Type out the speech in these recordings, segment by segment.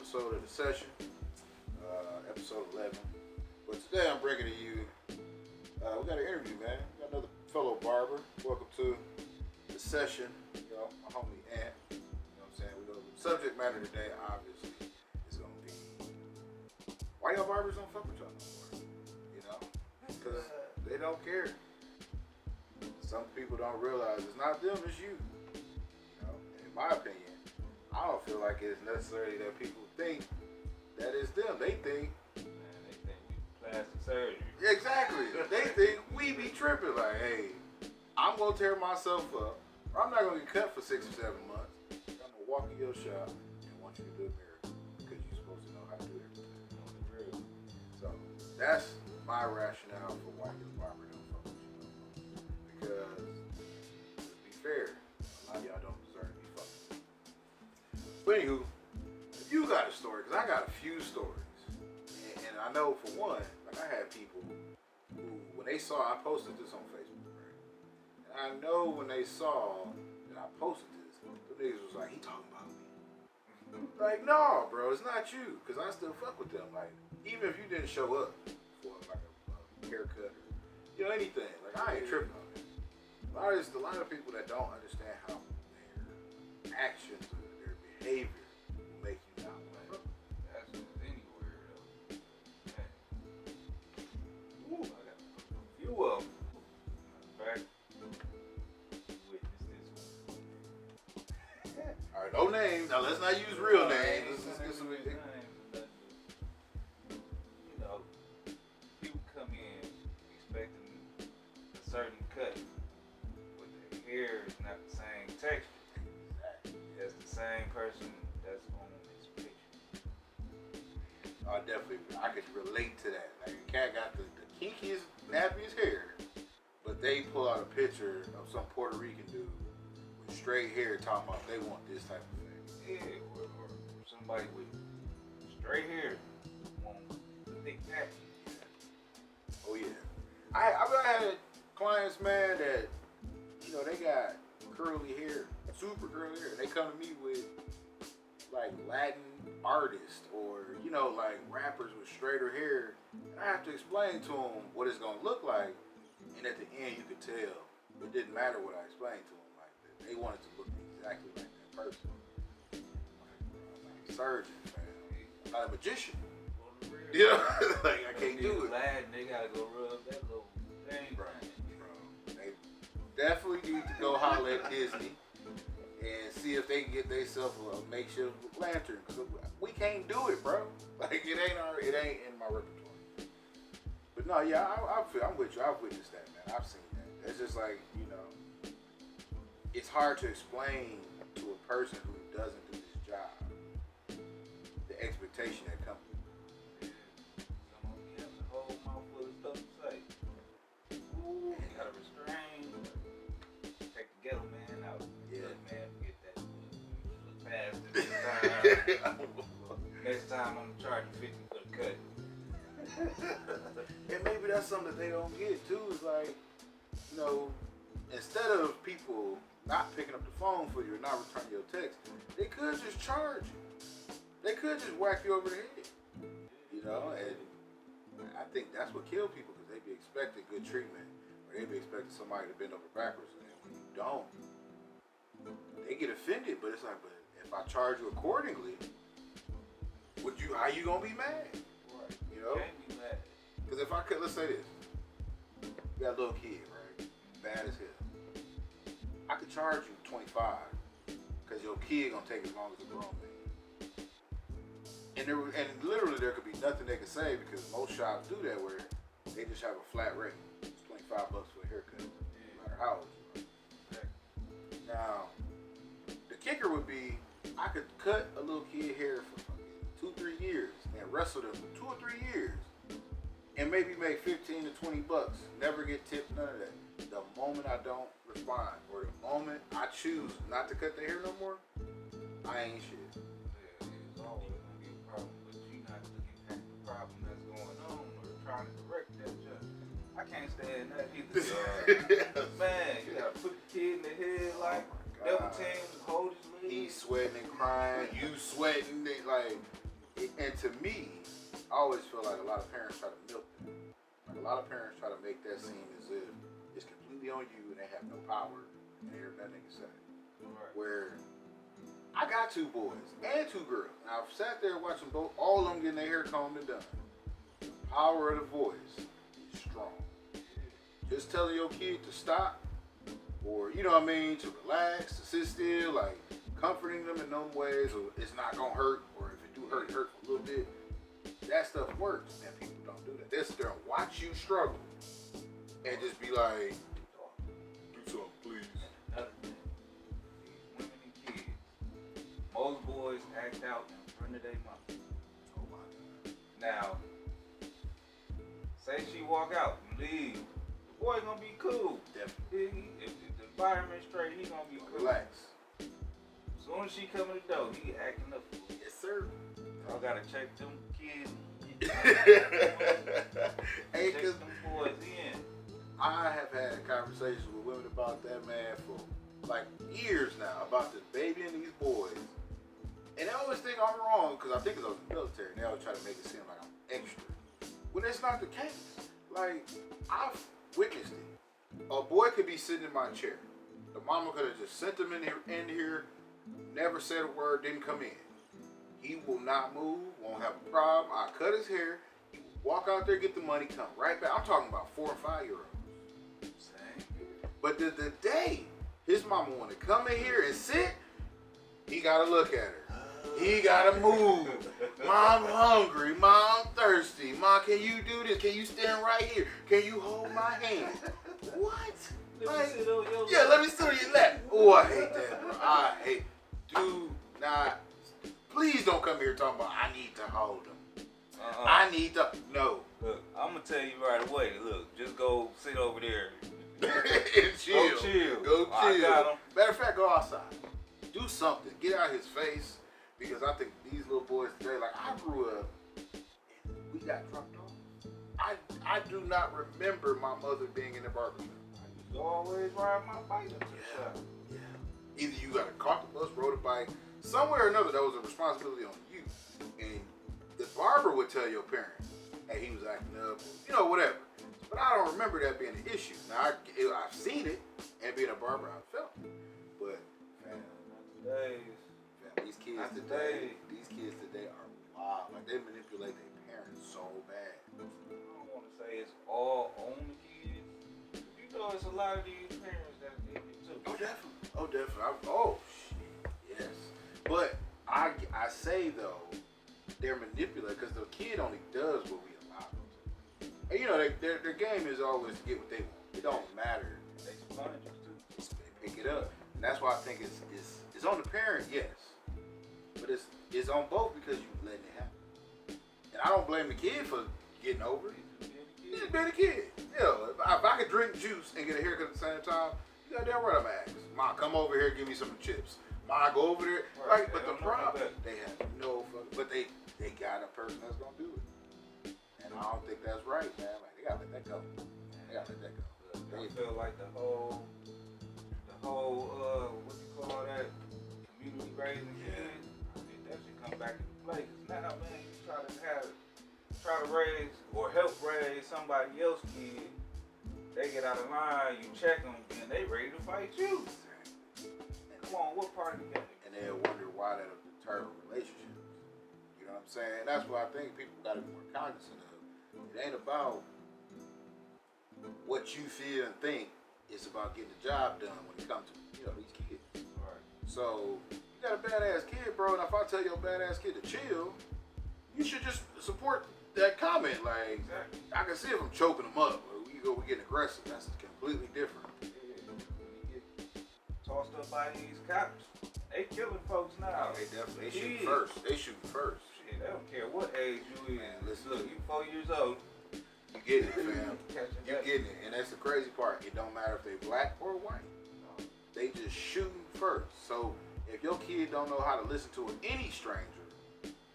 episode of the session, episode 11. But today I'm bringing to you, we got an interview, man. We got another fellow barber. Welcome to the session, my homie Ant. You know what I'm saying? The subject matter today, obviously, is going to be why y'all barbers don't fuck with y'all no more. You know? Because they don't care. Some people don't realize it's not them, it's you. You know? In my opinion, I don't feel like it's necessarily that people think that it's them. They think we plastic surgery. Exactly. They think we be tripping like, hey, I'm gonna tear myself up, or I'm not gonna get cut for 6 or 7 months. I'm gonna walk in your shop and want you to do a miracle because you're supposed to know how to do everything. So that's my rationale for why your barber don't fuck with you no more. Because to be fair, a lot of y'all don't deserve to be fucked. But anywho, you got a story, because I got a few stories. And I know for one, like I had people who, when they saw I posted this on Facebook, right? And I know when they saw that I posted this, the niggas was like, he talking about me. Like, no, bro, it's not you, because I still fuck with them. Like, even if you didn't show up for like a haircut or, anything, like I ain't tripping on it. A lot of people that don't understand how their actions or their behavior will make you not like. That's just anywhere though. Man. Ooh, I got a few of them. Matter of fact, witness this one. Alright, no names. Now let's not use real names. Let's get some names. People come in expecting a certain cut, but their hair is not the same texture. That's the same person that's on this picture. I could relate to that. Like a cat got the kinkiest, nappiest hair, but they pull out a picture of some Puerto Rican dude with straight hair talking about they want this type of thing. Yeah, or somebody with straight hair want the thick patch. Oh yeah. I've had clients, man, that they got curly hair, super curly hair. They come to me with like Latin artists or like rappers with straighter hair, and I have to explain to them what it's gonna look like. And at the end, you could tell it didn't matter what I explained to them. Like they wanted to look exactly like that person. I'm like a surgeon, man. I'm not a magician. Like I can't do it. Latin, they gotta go rub that little thing, bro. They definitely need to go holler at Disney and see if they can get themselves a makeshift lantern. Cause we can't do it, bro. Like it ain't in my repertoire. But no, yeah, I'm with you. I've witnessed that, man. I've seen that. It's just like it's hard to explain to a person who doesn't do this job the expectation that comes with it. Some of them have a whole mouthful of stuff to say. Ooh, gotta restrain. Take the ghetto man out. Yeah. Look, man, forget that. Look past it this time. Next time I'm charging 50 for the cut. And maybe that's something that they don't get too. Is like, instead of people not picking up the phone for you or not returning your text, they could just charge you. They could just whack you over the head. And I think that's what kills people, because they be expecting good treatment, or they be expecting somebody to bend over backwards, and when you don't, they get offended. But it's like, but if I charge you accordingly, how you gonna be mad? Right. You know? Can't be mad. Because if I could, let's say this, you got a little kid, right? Bad as hell. I could charge you $25 because your kid gonna take as long as a grown man. And literally there could be nothing they could say, because most shops do that where they just have a flat rate. It's $25 for a haircut, no matter how old you are. Now, the kicker would be I could cut a little kid hair for fucking 2-3 years and wrestle them for 2 or 3 years and maybe make $15 to $20. Never get tipped, none of that. The moment I don't respond, or the moment I choose not to cut the hair no more, I ain't shit. Yeah, it's always gonna be a problem, but you're not looking at the problem that's going on or trying to correct that judge. I can't stand that either. Man, you gotta put the kid in the head like double team, hold his legs. He's sweating and crying, you sweating, like And to me, I always feel like a lot of parents try to milk that. Like a lot of parents try to make that seem as if it's completely on you and they have no power and they hear nothing they can say. Right. Where I got 2 boys and 2 girls. And I've sat there watching all of them getting their hair combed and done. The power of the voice is strong. Just telling your kid to stop, or you know what I mean, to relax, to sit still, like comforting them in them ways, or it's not gonna hurt, or if it do hurt, it hurt for a little bit. That stuff works, and people don't do that. They sit there and watch you struggle, and just be like, "Do something, please." Another thing, these women and kids, most boys act out in front of their mama. Oh my God. Now, say she walk out and leave, the boy gonna be cool. Definitely. If the environment straight, he gonna be cool. Relax. As soon as she come in the door, he acting up. Yes, sir. I gotta check them kids. Hey, Check cause them boys in. I have had conversations with women about that, man, for like years now, about this baby and these boys. And they always think I'm wrong, because I think because I was in the military, and they always try to make it seem like I'm extra. When it's not the case. Like, I've witnessed it. A boy could be sitting in my chair. The mama could have just sent him in here, never said a word, didn't come in. He will not move, won't have a problem. I cut his hair, he will walk out there, get the money, come right back. I'm talking about 4 and 5-year-olds. Same. But the day his mama want to come in here and sit, he gotta look at her. He gotta move. Mom hungry. Mom thirsty. Mom, can you do this? Can you stand right here? Can you hold my hand? What? Let me sit on your Yeah, let me sit on your lap. Oh, I hate that, bro. I hate. Do not. Please don't come here talking about I need to hold him. I need to. No. Look, I'm gonna tell you right away. Look, just go sit over there. And chill. Go chill. Go chill. I got him. Matter of fact, go outside. Do something. Get out his face. Because I think these little boys today, like I grew up and we got dropped off. I do not remember my mother being in the barber shop. I used to always ride my bike up to the shop. Yeah. Either you got to caught the bus, rode a bike, somewhere or another that was a responsibility on you. And the barber would tell your parents, hey, he was acting up, you know, whatever. But I don't remember that being an issue. Now, I've seen it, and being a barber, I felt it. But, man, these kids today are wild. Like, they manipulate their parents so bad. I don't want to say it's all on the kids. You know, it's a lot of these parents that did it too. Oh, definitely. Oh, definitely. Shit. Yes. But I say, though, they're manipulated because the kid only does what we allow them to. And, you know, their game is always to get what they want. It don't matter. They sponge too. They pick it up. And that's why I think it's on the parent, yes. But it's on both because you letting it happen. And I don't blame the kid for getting over it. He's being a kid. Yeah, if I could drink juice and get a haircut at the same time, you got damn right I'm gonna ask. Ma, come over here, give me some chips. Ma, go over there. Right. Like, but the problem, they have no fucking, but they got a person that's gonna do it. And I don't think that's right, man. Like, they gotta let that go. They gotta let that go. I feel like the whole, what you call that, community raising kids, I think that should come back into play. Cause now, man, you try to raise or help raise somebody else's kid, they get out of line, you check them, and they ready to fight you. And come on, what part of the game? And they'll wonder why that'll deter relationships. You know what I'm saying? That's what I think people gotta be more cognizant of. It ain't about what you feel and think. It's about getting the job done when it comes to, you know, these kids. Right. So, you got a badass kid, bro, and if I tell your badass kid to chill, you should just support that comment. Like, Exactly. I can see if I'm choking them up, or we getting aggressive. That's completely different. Yeah, when you get tossed up by these cops, they killing folks now. They definitely, they shoot Kids. first. They shoot first. Shit, they don't care what age you is. Man, listen. Look, you 4 years old. You getting it, fam. Catching You that. getting it. And that's the crazy part. It don't matter if they black or white. They just shooting first. So if your kid don't know how to listen to any stranger,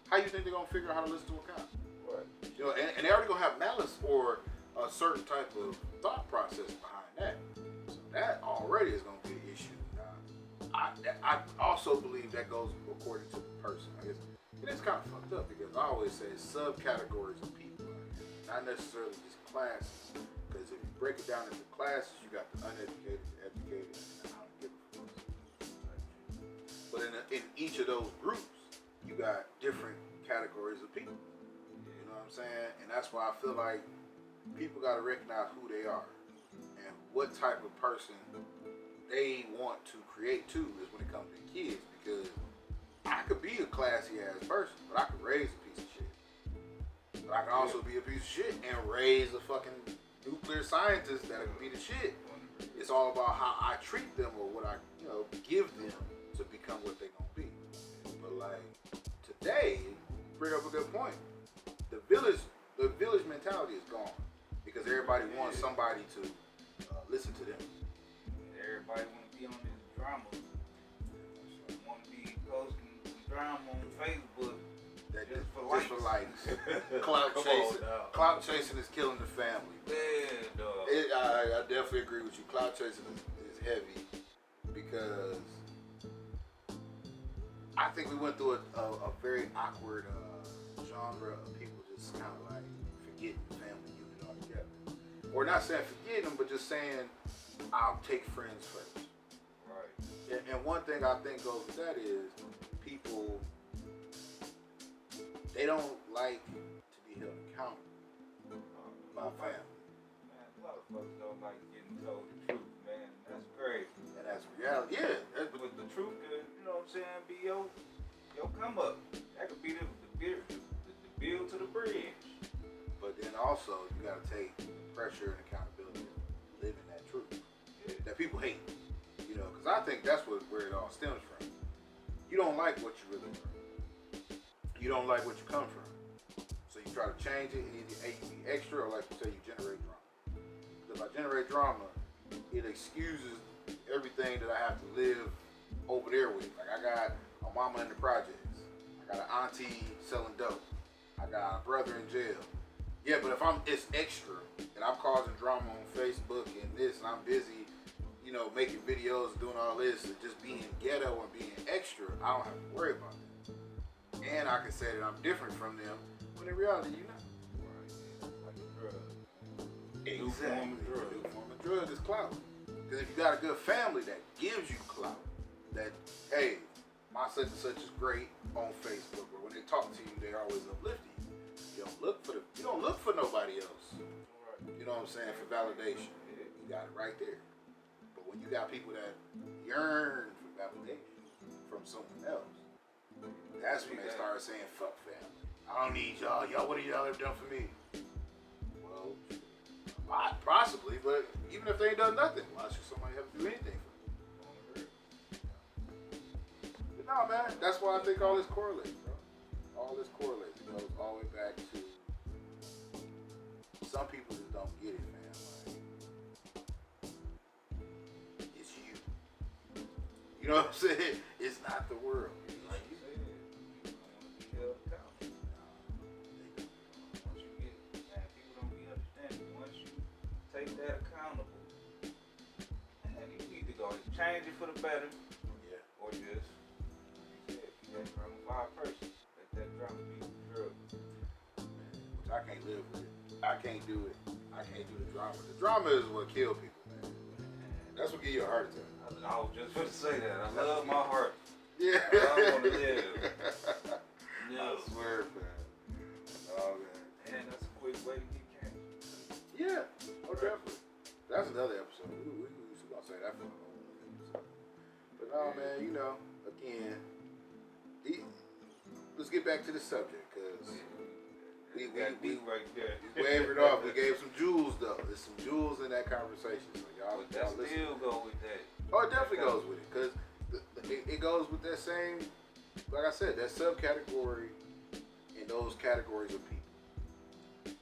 how you think they're gonna figure out how to listen to a cop? Right. You know, and they're already gonna have malice or a certain type of thought process behind that. So that already is gonna be an issue. I also believe that goes according to the person. I guess it is kind of fucked up because I always say subcategories of people, not necessarily just classes. Because if you break it down into classes, you got the uneducated, the educated, and I don't give a fuck. But in each of those groups, you got different categories of people. You know what I'm saying? And that's why I feel like people got to recognize who they are and what type of person they want to create too is when it comes to kids. Because I could be a classy ass person, but I could raise a piece of shit. But I can also be a piece of shit and raise a fucking nuclear scientist that could be the shit. It's all about how I treat them or what I, give them to become what they're gonna be. But like today, you bring up a good point. The village mentality is gone because everybody wants somebody to listen to them. Everybody want to be on this drama. Want to be posting some drama on Facebook. That just for likes. Clout chasing is killing the family. Yeah, dog. I definitely agree with you. Clout chasing is heavy because I think we went through a very awkward genre of people just kind of like forgetting family unit altogether. Or not saying forgetting them, but just saying I'll take friends first. Right. And one thing I think goes with that is people, they don't like to be held accountable by family. Man, a lot of folks don't like getting told the truth, man. That's crazy. And that's reality. Yeah. But the truth could, you know what I'm saying, be your come up. That could be the build to the bridge. But then also, you got to take pressure and accountability of living that truth. Yeah. That people hate. Because I think that's where it all stems from. You don't like what you really are. You don't like what you come from. So you try to change it, and either A, you be extra, or like you say, you generate drama. Because if I generate drama, it excuses everything that I have to live over there with. Like I got a mama in the projects. I got an auntie selling dope. I got a brother in jail. Yeah, but if it's extra, and I'm causing drama on Facebook and this, and I'm busy, making videos and doing all this, and just being ghetto and being extra, I don't have to worry about that. And I can say that I'm different from them, when in reality, you're not. Right. Like a drug. Exactly. New form of drug is clout. Because if you got a good family that gives you clout, that, hey, my such and such is great on Facebook, or when they talk to you, they always uplift you. You don't look for nobody else. Right. You know what I'm saying? For validation. You got it right there. But when you got people that yearn for validation from someone else, that's when they start saying, fuck family. I don't need y'all. What have y'all ever done for me? Well, possibly, but even if they ain't done nothing, why should somebody have to do anything for me? But no, man, that's why I think all this correlates, bro. All this correlates. It goes all the way back to some people just don't get it, man. Like, it's you. You know what I'm saying? It's not the world. Like you said, you don't want to be held accountable. Once you get, man, people don't be understanding. Once you take that accountable, and you either go change it for the better, or just, like you said, be that drama by person. Let that drama be the drug. Which I can't live with. I can't do it. I can't do the drama. The drama is what kills people, man. That's what gives you a heart attack. I was just going to say that. I love my heart. Yeah. I want to live. I swear, man. Oh, man. And that's a quick way to get cancer. Yeah. Oh, definitely. That's another episode. We going to say that for a whole episode. But no, man, again, let's get back to the subject, because we right there. wavered off. We gave some jewels, though. There's some jewels in that conversation, so y'all listen. Still go with that. Oh, it definitely goes with it, because it goes with that same, like I said, that subcategory in those categories of people.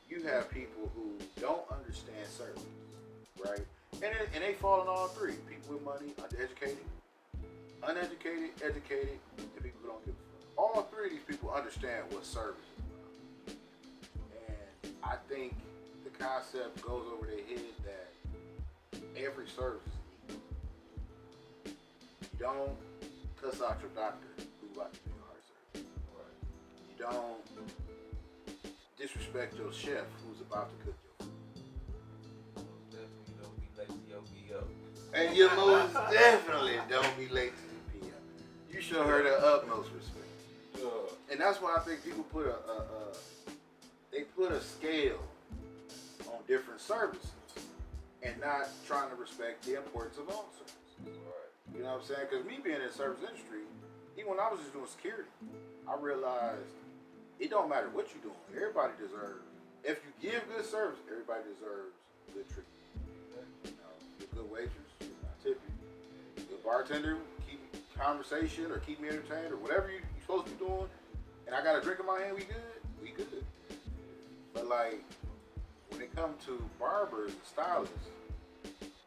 You have people who don't understand service, right? And they fall in all three. People with money, uneducated, educated, and people who don't give a fuck. All three of these people understand what service is. And I think the concept goes over their head that every service is equal. You don't cuss out your doctor who about to do your heart surgery. don't disrespect your chef who's about to cook your food. Definitely don't be late to your PO. And you most definitely don't be late to the PM. You show her the utmost respect. And that's why I think people put a scale on different services and not trying to respect the importance of all services. Right. You know what I'm saying? Because me being in the service industry, even when I was just doing security, I realized it don't matter what you're doing. Everybody deserves. If you give good service, everybody deserves good treatment. You know, you're a good waitress, I tip you. Good bartender, keep conversation or keep me entertained or whatever you're supposed to be doing. And I got a drink in my hand, we good. We good. But like when it comes to barbers and stylists,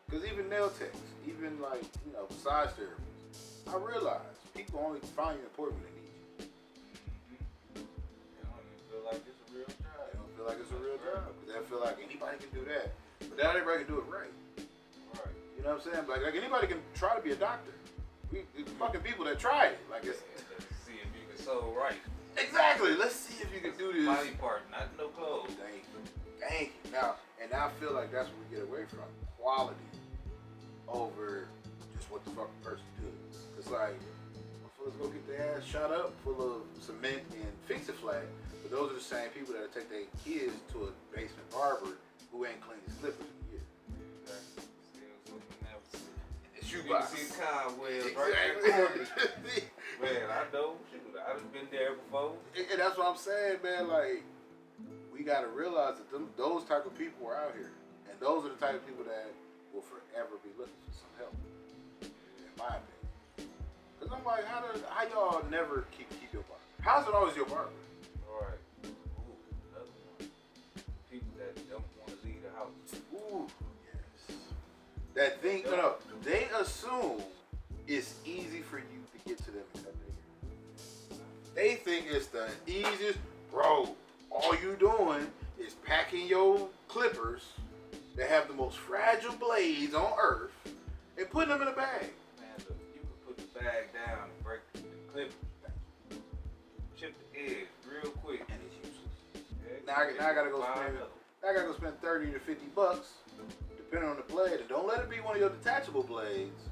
because even nail techs, even like, you know, massage therapists, I realize people only find you important when they need you. They don't even feel like it's a real job. They don't feel like it's a real job because they feel like anybody can do that, but not everybody can do it right. Right. You know what I'm saying? Like anybody can try to be a doctor. It's fucking people that try it. Like it's Let's see if you can sew right. exactly. Let's see if you can do this. Body part, not no clothes. Thank you. Thank you. Now, and I feel like that's what we get away from. Quality over just what the fuck the person does. It's like, motherfuckers go get their ass shot up full of cement and fix it flat, but those are the same people that take their kids to a basement barber who ain't cleaned his clippers in a year. Exactly. Still something else. It's You shoebox. can see cobwebs right there. Man, I know. Shoot, I've been there before. And that's what I'm saying, man. Like, we got to realize that those type of people are out here. And those are the type of people that will forever be looking for some help, in my opinion. Because I'm like, how y'all never keep your barber? How's it always your barber? Alright. Ooh, another one. People that don't want to leave the house. Ooh, yes. That thing, no, they assume it's easy for you to get to them and cut their hair. They think it's the easiest. Bro, all you doing is packing your clippers that have the most fragile blades on earth and putting them in a bag. Man, look, you can put the bag down and break the clippers. Chip the edge real quick. And it's useless. Yeah, Now I gotta go buy spend. another. I gotta go spend $30 to $50, depending on the blade. And don't let it be one of your detachable blades.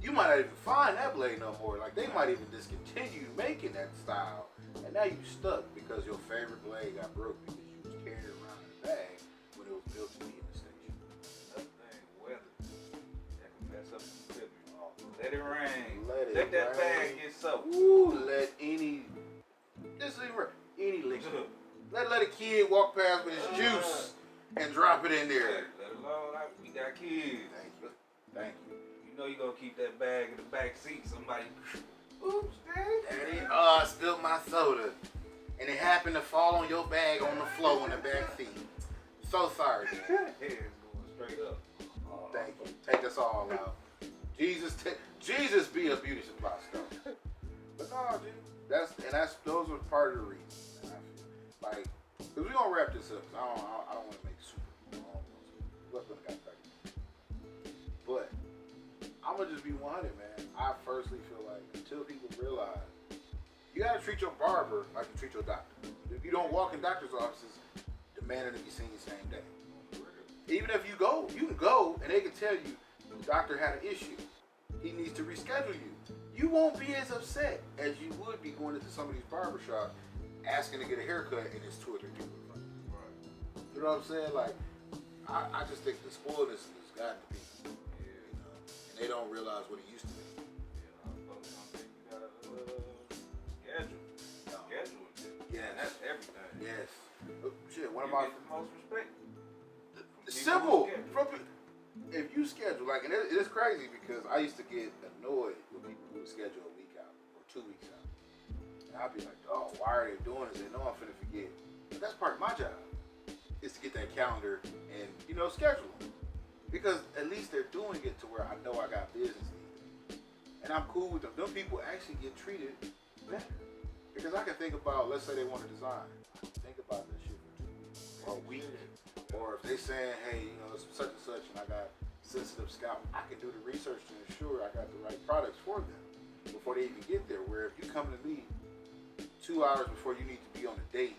You might not even find that blade no more. Like they might even discontinue making that style, and now you stuck because your favorite blade got broke because you was carrying it around in a bag when it was built to be in the station. Another thing, weather. That can mess up the clippers. Let it rain. Let that rain. bag get soaked. Ooh, let any liquid. Let a kid walk past with his juice and drop it in there. Let alone, we got kids. Thank you. You know you gonna keep that bag in the back seat. Somebody, oops, Daddy, I spilled my soda, and it happened to fall on your bag on the floor in the back seat. So sorry, Dad. Head's going straight up. Thank you. Take us all out. Jesus be a beauty supply store. But no, dude, those were part of the reason. And I feel like, cause we gonna wrap this up. I don't want to make super long. What's gonna got 30? But I'm gonna just be 100, man. I personally feel like until people realize you gotta treat your barber like you treat your doctor. If you don't walk in doctor's offices demanding to be seen the same day. Even if you can go and they can tell you the doctor had an issue. He needs to reschedule you. You won't be as upset as you would be going into some of these barbershops asking to get a haircut and it's 2 or 3 people in front of you. Right. You know what I'm saying? Like, I just think the spoiledness has gotten to people. Yeah. You know, and they don't realize what it used to be. Yeah, folks don't think you gotta schedule. No. Schedule it. Yes. And that's everything. Yes. Shit, one of You my get the most respect. simple. If you schedule, like, and it's crazy because I used to get annoyed with people who would schedule a week out or 2 weeks out. And I'd be like, oh, why are they doing this? They know I'm finna forget. But that's part of my job, is to get that calendar and, schedule them. Because at least they're doing it to where I know I got business needs. And I'm cool with them. Them people actually get treated better. Because I can think about, let's say they want to design. I can think about this shit for 2 weeks or a week. Or if they saying, hey, it's such and such and I got sensitive scalp, I can do the research to ensure I got the right products for them before they even get there. Where if you come to me 2 hours before you need to be on a date,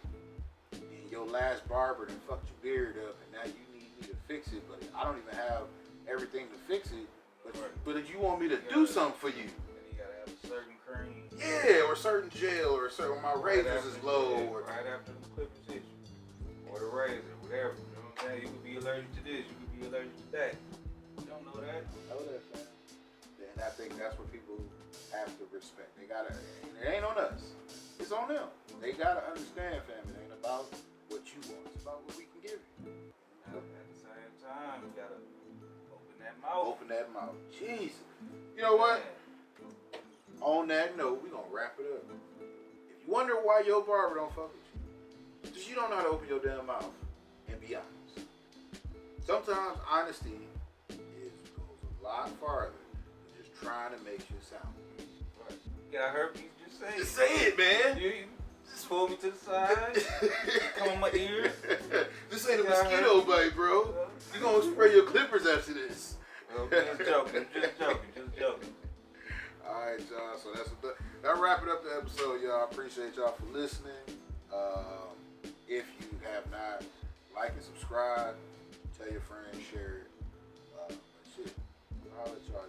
and your last barber done fucked your beard up, and now you need me to fix it, but I don't even have everything to fix it. But if you want me to do something for you, and you gotta have a certain cream. Yeah, or certain gel, or certain my razors is low, or right after the clippers hit you, or the razor, whatever. You know what I'm saying? You could be allergic to this, you could be allergic to that. You don't know that. know that, fam. And I think that's what people have to respect. They gotta. It ain't on us. It's on them. They gotta understand, fam. It ain't about what you want. It's about what we can give you. At the same time, you gotta open that mouth. Open that mouth. Jesus. You know what? On that note, we're gonna wrap it up. If you wonder why your barber don't fuck with you, because you don't know how to open your damn mouth and be honest. Sometimes honesty goes a lot farther than just trying to make you sound good. Right. You got herpes, just say it. Just say it, man. You just pull me to the side, come on my ears. This ain't a mosquito bite, bro. You gonna spray your clippers after this. Well, just joking. Alright, y'all. So that wrap it up the episode, y'all. I appreciate y'all for listening. If you have not, like and subscribe. Tell your friends, share it. But shit, I'll let y'all.